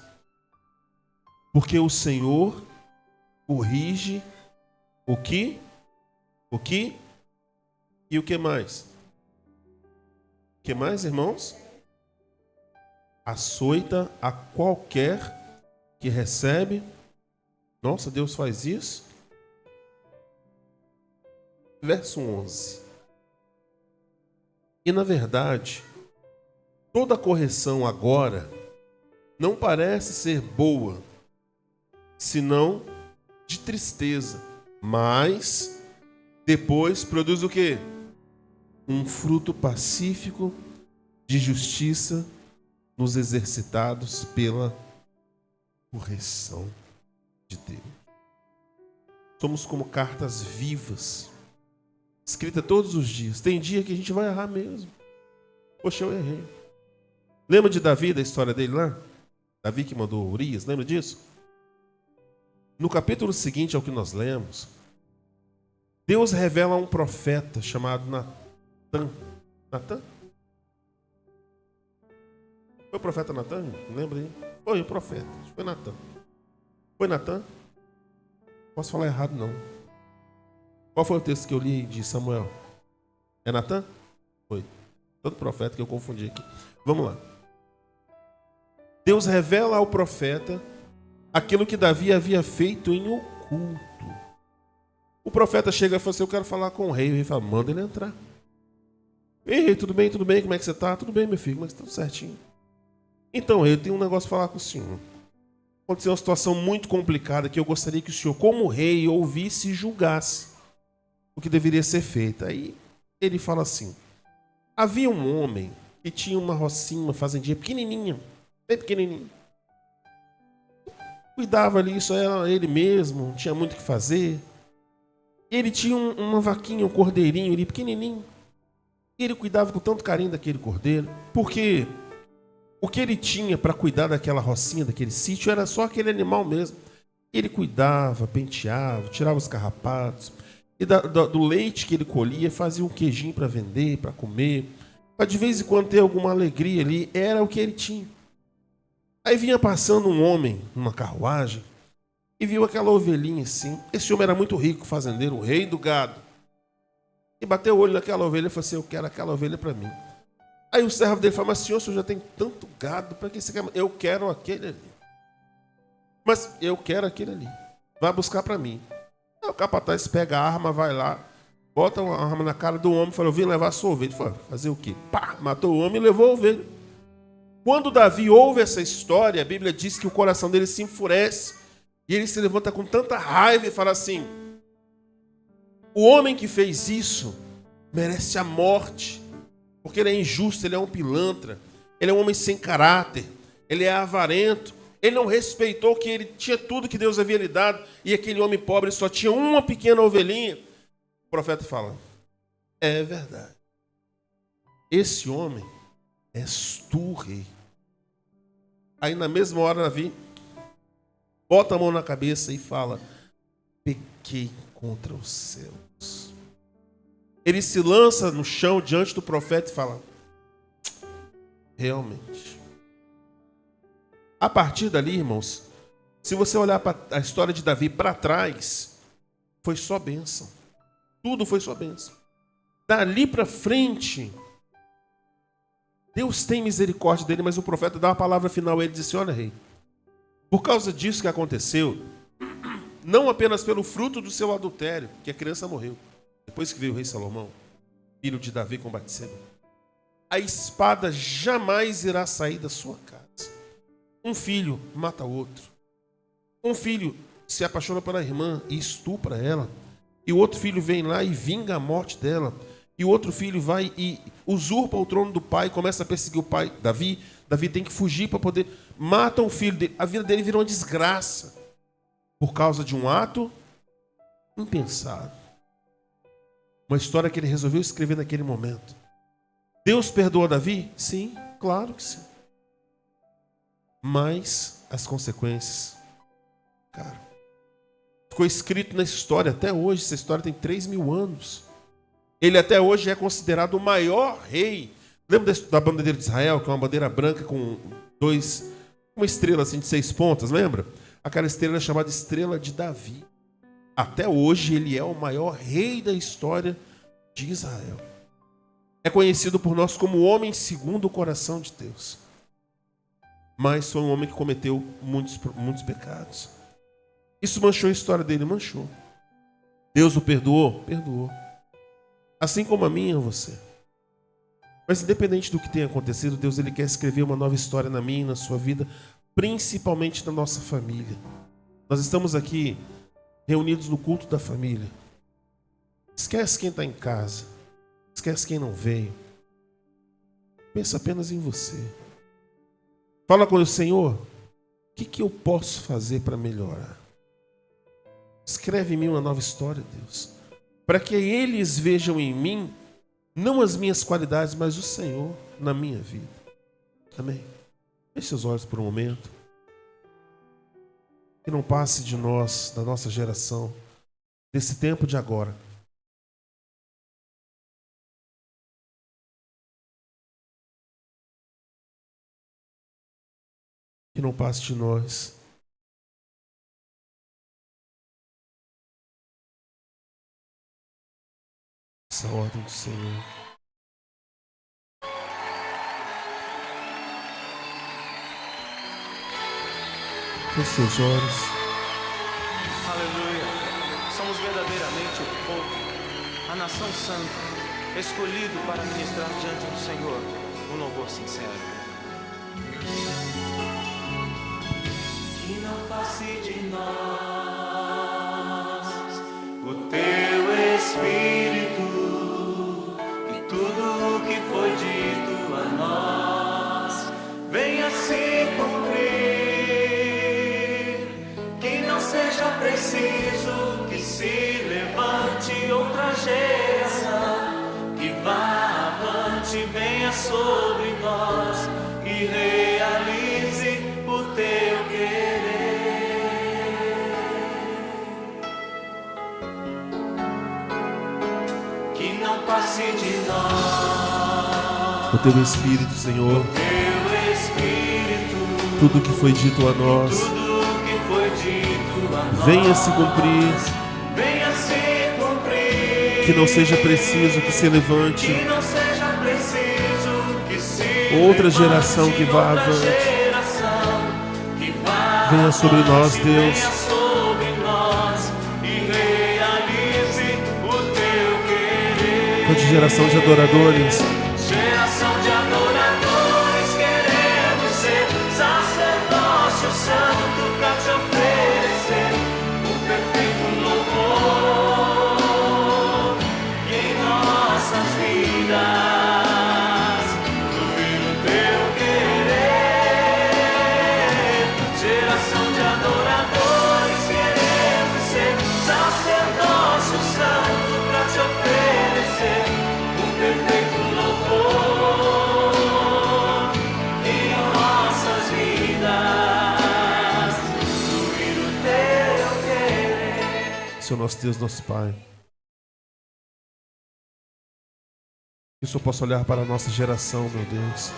Porque o Senhor corrige o que? O que? E o que mais? O que mais, irmãos? Açoita a qualquer que recebe. Nossa, Deus faz isso? Verso 11. E na verdade, toda correção agora não parece ser boa, senão de tristeza, mas depois produz o quê? Um fruto pacífico de justiça nos exercitados pela correção de Deus. Somos como cartas vivas, escritas todos os dias. Tem dia que a gente vai errar mesmo. Poxa, eu errei. Lembra de Davi, da história dele lá? Davi que mandou Urias, lembra disso? No capítulo seguinte ao que nós lemos, Deus revela a um profeta chamado Natan. Natan? Foi o profeta Natan? Lembra aí? Foi o profeta. Foi Natan. Foi Natan? Posso falar errado, não. Qual foi o texto que eu li de Samuel? É Natan? Foi. Todo profeta que eu confundi aqui. Vamos lá. Deus revela ao profeta aquilo que Davi havia feito em oculto. O profeta chega e fala assim: eu quero falar com o rei. O rei fala: manda ele entrar. Ei, rei, tudo bem? Tudo bem? Como é que você está? Tudo bem, meu filho, mas tudo certinho. Então, rei, eu tenho um negócio para falar com o senhor. Aconteceu uma situação muito complicada que eu gostaria que o senhor, como rei, ouvisse e julgasse o que deveria ser feito. Aí ele fala assim: havia um homem que tinha uma rocinha, uma fazendinha pequenininha, bem pequenininha. Cuidava ali, só era ele mesmo, não tinha muito o que fazer. Ele tinha uma vaquinha, um cordeirinho ali pequenininho. E ele cuidava com tanto carinho daquele cordeiro, porque o que ele tinha para cuidar daquela rocinha, daquele sítio, era só aquele animal mesmo. Ele cuidava, penteava, tirava os carrapatos. E do leite que ele colhia, fazia um queijinho para vender, para comer. Para de vez em quando ter alguma alegria ali, era o que ele tinha. Aí vinha passando um homem numa carruagem e viu aquela ovelhinha assim. Esse homem era muito rico, fazendeiro, o rei do gado. E bateu o olho naquela ovelha e falou assim: eu quero aquela ovelha para mim. Aí o servo dele falou: mas senhor, o senhor já tem tanto gado, para que você quer? Eu quero aquele ali. Mas eu quero aquele ali. Vai buscar para mim. Aí o capataz pega a arma, vai lá, bota uma arma na cara do homem e fala: eu vim levar a sua ovelha. Ele falou: fazer o quê? Pá, matou o homem e levou a ovelha. Quando Davi ouve essa história, a Bíblia diz que o coração dele se enfurece. E ele se levanta com tanta raiva e fala assim: o homem que fez isso merece a morte, porque ele é injusto, ele é um pilantra, ele é um homem sem caráter, ele é avarento, ele não respeitou que ele tinha tudo que Deus havia lhe dado, e aquele homem pobre só tinha uma pequena ovelhinha. O profeta fala: é verdade, esse homem és tu, rei. Aí na mesma hora Davi bota a mão na cabeça e fala: pequei contra os céus. Ele se lança no chão diante do profeta e fala: realmente. A partir dali, irmãos, se você olhar para a história de Davi para trás, foi só bênção. Tudo foi só bênção. Dali para frente, Deus tem misericórdia dele, mas o profeta dá uma palavra final. Ele disse: olha, rei, por causa disso que aconteceu, não apenas pelo fruto do seu adultério, que a criança morreu, depois que veio o rei Salomão, filho de Davi com Batseba, a espada jamais irá sair da sua casa. Um filho mata outro. Um filho se apaixona pela irmã e estupra ela. E o outro filho vem lá e vinga a morte dela. E o outro filho vai e usurpa o trono do pai, começa a perseguir o pai, Davi. Davi tem que fugir para poder... Matam o filho dele. A vida dele virou uma desgraça. por causa de um ato impensado. Uma história que ele resolveu escrever naquele momento. Deus perdoou Davi? Sim, claro que sim. Mas as consequências, cara, ficou escrito na história até hoje. Essa história tem 3.000 anos. Ele até hoje é considerado o maior rei. Lembra da bandeira de Israel, que é uma bandeira branca com uma estrela assim de 6 pontas, lembra? Aquela estrela é chamada Estrela de Davi. Até hoje ele é o maior rei da história de Israel. É conhecido por nós como o homem segundo o coração de Deus. Mas foi um homem que cometeu muitos pecados. Isso manchou a história dele? Manchou. Deus o perdoou? Perdoou. Assim como a minha e a você. Mas independente do que tenha acontecido, Deus ele quer escrever uma nova história na minha e na sua vida, principalmente na nossa família. Nós estamos aqui reunidos no culto da família. Esquece quem está em casa. Esquece quem não veio. Pensa apenas em você. Fala com o Senhor, o que eu posso fazer para melhorar? Escreve em mim uma nova história, Deus. Para que eles vejam em mim, não as minhas qualidades, mas o Senhor na minha vida. Amém? Feche seus olhos por um momento. Que não passe de nós, da nossa geração, desse tempo de agora. Que não passe de nós essa ordem do Senhor. Feche seus olhos. Aleluia. Somos verdadeiramente o povo, a nação santa, escolhido para ministrar diante do Senhor um louvor sincero. Que não passe de nós o teu Espírito e tudo o que foi dito a nós venha se cumprir. Que não seja preciso que se levante outra geração, que vá avante, venha sobre nós e realize o teu querer. Que não passe de nós O teu Espírito, Senhor, o teu Espírito, tudo que foi dito a nós, tudo que foi dito a nós venha se cumprir. venha se cumprir. Que não seja preciso que se levante Que não seja preciso que se outra geração que vá outra avante. geração que vá Venha sobre nós, avante, Deus. venha sobre nós e realize o teu querer. Toda geração de adoradores, Geração de adoradores, queremos ser sacerdócio santo pra te oferecer o perfeito louvor. E em nossas vidas fluir o teu querer. Geração de adoradores, queremos ser sacerdócio santo pra te oferecer o perfeito louvor. E em nossas vidas fluir o teu querer. Senhor nosso Deus, nosso Pai. Que o Senhor possa olhar para a nossa geração, meu Deus.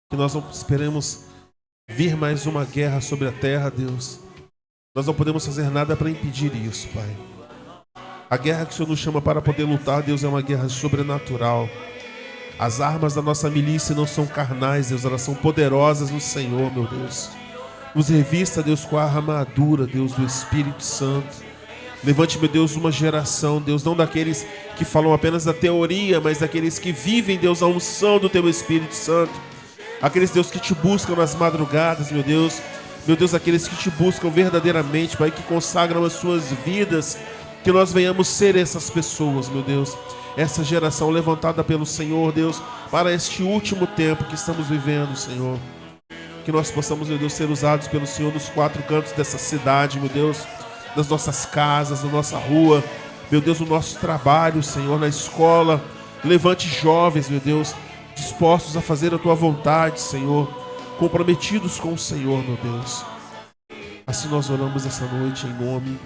Que nós não esperemos vir mais uma guerra sobre a terra, Deus. Nós não podemos fazer nada para impedir isso, Pai. A guerra que o Senhor nos chama para poder lutar, Deus, é uma guerra sobrenatural. As armas da nossa milícia não são carnais, Deus, elas são poderosas no Senhor, meu Deus. Nos revista, Deus, com a armadura, Deus, do Espírito Santo. Levante, meu Deus, uma geração, Deus, não daqueles que falam apenas da teoria, mas daqueles que vivem, Deus, a unção do Teu Espírito Santo. Aqueles, Deus, que te buscam nas madrugadas, meu Deus. Meu Deus, aqueles que te buscam verdadeiramente, Pai, que consagram as suas vidas. Que nós venhamos ser essas pessoas, meu Deus. Essa geração levantada pelo Senhor, Deus, para este último tempo que estamos vivendo, Senhor. Que nós possamos, meu Deus, ser usados pelo Senhor nos 4 cantos dessa cidade, meu Deus, nas nossas casas, na nossa rua, meu Deus, no nosso trabalho, Senhor, na escola. Levante jovens, meu Deus, dispostos a fazer a tua vontade, Senhor, comprometidos com o Senhor, meu Deus. Assim nós oramos essa noite em nome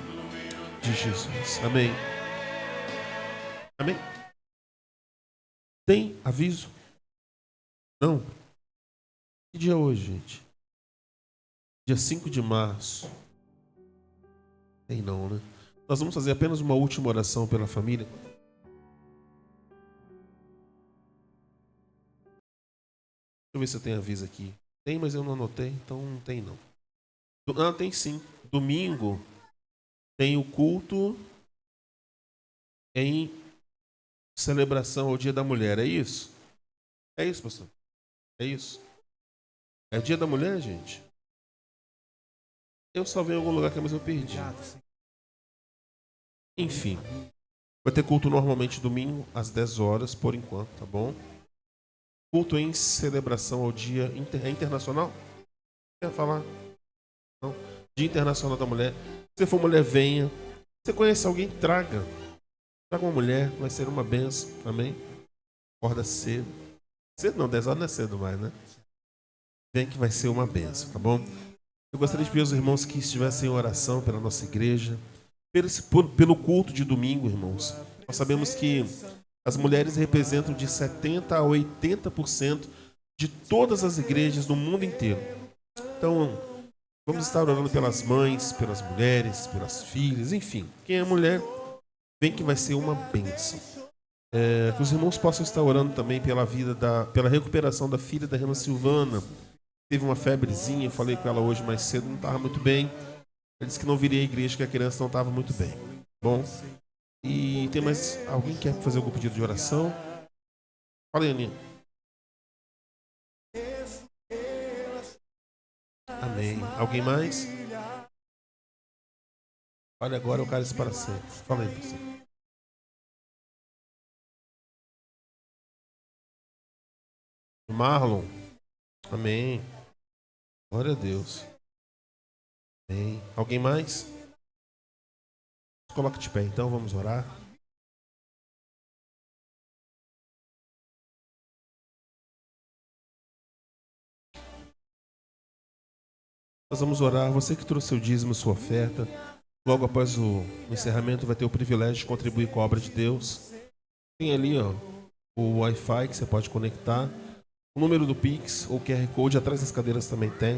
de Jesus. Amém. Amém. Tem aviso? Não. Que dia é hoje, gente? Dia 5 de março. Tem não, né? Nós vamos fazer apenas uma última oração pela família. Deixa eu ver se eu tenho aviso aqui. Tem, mas eu não anotei, então não tem não. Ah, tem sim. Domingo tem o culto em celebração ao Dia da Mulher. É isso? É isso, pastor? É isso? É o Dia da Mulher, gente? Eu salvei em algum lugar aqui, mas eu perdi. Enfim. Vai ter culto normalmente domingo às 10 horas, por enquanto, tá bom? Culto em celebração ao Dia Internacional? Quer falar? Não. Dia Internacional da Mulher. Se você for mulher, venha. Se você conhece alguém, traga. Traga uma mulher, vai ser uma benção. Amém? Acorda cedo. Cedo não, 10 horas não é cedo mais, né? Vem que vai ser uma benção, tá bom? Eu gostaria de pedir aos irmãos que estivessem em oração pela nossa igreja, pelo culto de domingo, irmãos. Nós sabemos que as mulheres representam de 70% a 80% de todas as igrejas no mundo inteiro. Então, vamos estar orando pelas mães, pelas mulheres, pelas filhas, enfim. Quem é mulher, vem que vai ser uma bênção. Que os irmãos possam estar orando também pela recuperação da filha da irmã Silvana. Teve uma febrezinha, eu falei com ela hoje mais cedo, não estava muito bem. Ela disse que não viria à igreja, que a criança não estava muito bem. Bom, e tem mais alguém que quer fazer algum pedido de oração? Fala aí, Aninha. Amém. Alguém mais? Olha agora, o cara para sempre. Fala aí, pastor. Marlon. Amém. Glória a Deus. Amém. Alguém mais? Coloque de pé, então, vamos orar. Nós vamos orar. Você que trouxe seu dízimo, sua oferta, logo após o encerramento vai ter o privilégio de contribuir com a obra de Deus. Tem ali, ó, o Wi-Fi que você pode conectar. O número do Pix ou QR Code atrás das cadeiras também tem.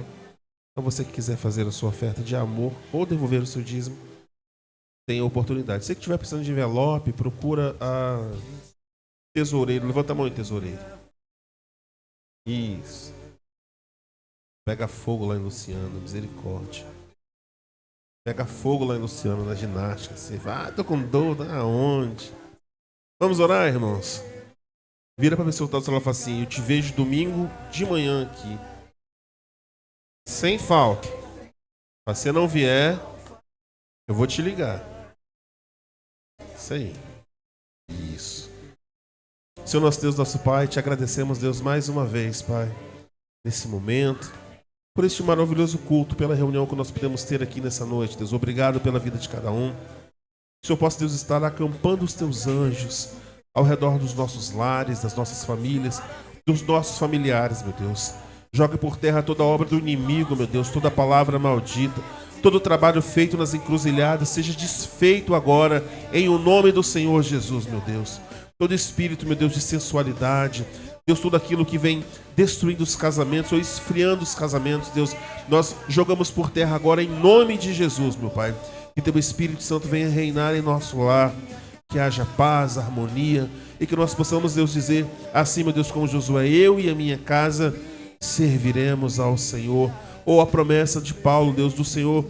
Então você que quiser fazer a sua oferta de amor ou devolver o seu dízimo, tem a oportunidade. Você que estiver precisando de envelope, procura a tesoureiro. Levanta a mão aí, tesoureiro. Isso. Pega fogo lá em Luciano, misericórdia. Pega fogo lá em Luciano, na ginástica. Você vai, tô com dor, aonde? Vamos orar, irmãos? Vira para a pessoa que está do celular e fala assim: eu te vejo domingo de manhã aqui. Sem falta. Se você não vier, eu vou te ligar. Isso aí. Isso. Senhor nosso Deus, nosso Pai, te agradecemos, Deus, mais uma vez, Pai, nesse momento, por este maravilhoso culto, pela reunião que nós podemos ter aqui nessa noite, Deus. Obrigado pela vida de cada um. Que o Senhor possa, Deus, estar acampando os teus anjos ao redor dos nossos lares, das nossas famílias, dos nossos familiares, meu Deus. Joga por terra toda a obra do inimigo, meu Deus, toda a palavra maldita, todo o trabalho feito nas encruzilhadas, seja desfeito agora, em o nome do Senhor Jesus, meu Deus. Todo espírito, meu Deus, de sensualidade, Deus, tudo aquilo que vem destruindo os casamentos ou esfriando os casamentos, Deus, nós jogamos por terra agora em nome de Jesus, meu Pai. Que teu Espírito Santo venha reinar em nosso lar, que haja paz, harmonia, e que nós possamos, Deus, dizer assim, meu Deus, como Josué: eu e a minha casa serviremos ao Senhor. Ou a promessa de Paulo, Deus, do Senhor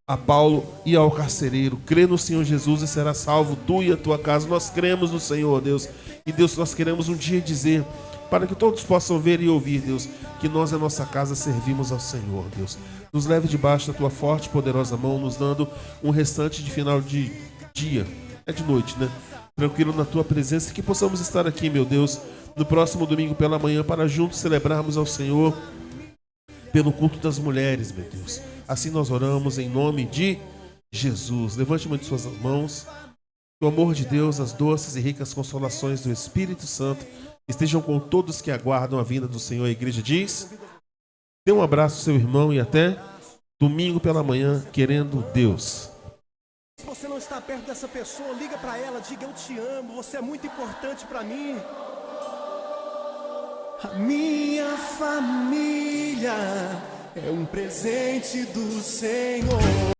a Paulo e ao carcereiro: crê no Senhor Jesus e será salvo tu e a tua casa. Nós cremos no Senhor, Deus, e Deus, nós queremos um dia dizer, para que todos possam ver e ouvir, Deus, que nós e a nossa casa servimos ao Senhor, Deus. Nos leve debaixo da tua forte e poderosa mão, nos dando um restante de final de dia, é de noite, né? Tranquilo na tua presença, que possamos estar aqui, meu Deus, no próximo domingo pela manhã, para juntos celebrarmos ao Senhor pelo culto das mulheres, meu Deus. Assim nós oramos em nome de Jesus. Levante uma de suas mãos. Que o amor de Deus, as doces e ricas consolações do Espírito Santo estejam com todos que aguardam a vinda do Senhor. A igreja diz: dê um abraço ao seu irmão e até domingo pela manhã, querendo Deus. Se você não está perto dessa pessoa, liga para ela, diga: eu te amo, você é muito importante para mim. A minha família é um presente do Senhor.